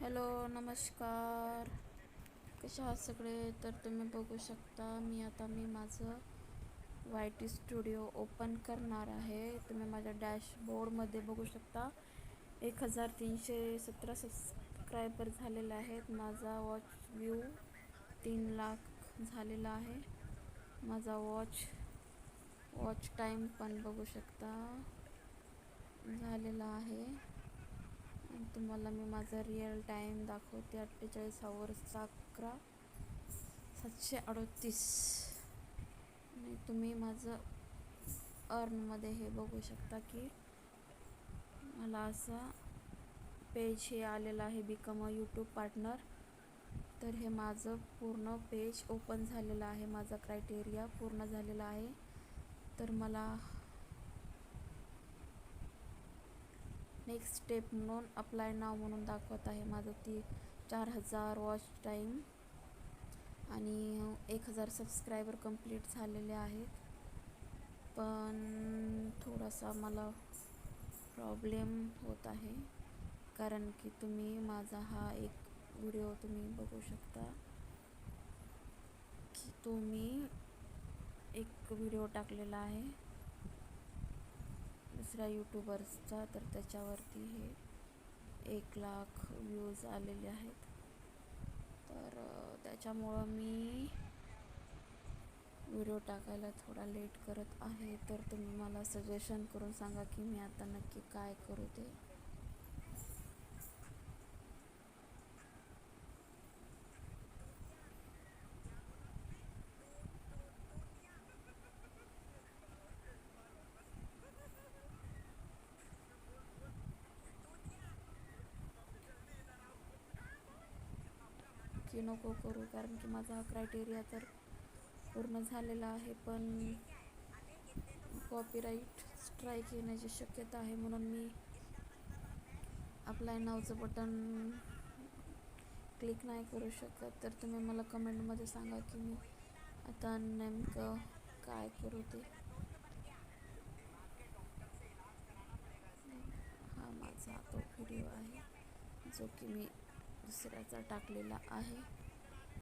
Hello, नमस्कार. कशा आहात सगळे? तर तुम्ही बघू शकता मी माझं वाय टी स्टुडिओ ओपन करणार आहे. तुम्ही माझ्या डॅशबोर्डमध्ये बघू शकता 1317 सबस्क्रायबर झालेले आहेत. माझा वॉच व्ह्यू 3 लाख झालेला आहे. माझा वॉच टाईम पण बघू शकता झालेला आहे. आणि तुम्हाला मी माझा रिअल टाईम दाखवते. 48 आवर्स 11/738. आणि तुम्ही माझं अर्नमध्ये हे बघू शकता की मला असा पेज हे आलेलं आहे, बिकम अ यूट्यूब पार्टनर. तर हे माझं पूर्ण पेज ओपन झालेलं आहे. माझा क्रायटेरिया पूर्ण झालेला आहे. तर मला नेक्स्ट स्टेप म्हणून अप्लाय नाव म्हणून दाखवत आहे. माझं 4000 वॉच टाईम आणि 1000 सबस्क्रायबर कंप्लीट झालेले आहेत. पण थोडासा मला प्रॉब्लेम होत आहे, कारण की तुम्ही माझा हा एक व्हिडिओ तुम्ही बघू शकता की तुम्ही एक व्हिडिओ टाकलेला आहे दुसऱ्या यूट्यूबर्सचा. तर त्याच्यावरती हे 1 लाख व्ह्यूज आलेले आहेत. तर त्याच्यामुळं मी व्हिडिओ टाकायला थोडा लेट करत आहे. तर तुम्ही मला सजेशन करून सांगा की मी आता नक्की काय करू ते. की नको करू, कारण की माझा हा क्रायटेरिया तर पूर्ण झालेला आहे. पण कॉपीराईट स्ट्राईक येण्याची शक्यता आहे, म्हणून मी अप्लाय नावचं बटन क्लिक नाही करू शकत. तर तुम्ही मला कमेंटमध्ये सांगा की मी आता नेमकं काय करू ते. हा माझा तो व्हिडिओ आहे जो की मी दुसऱ्याचा टाकलेला आहे.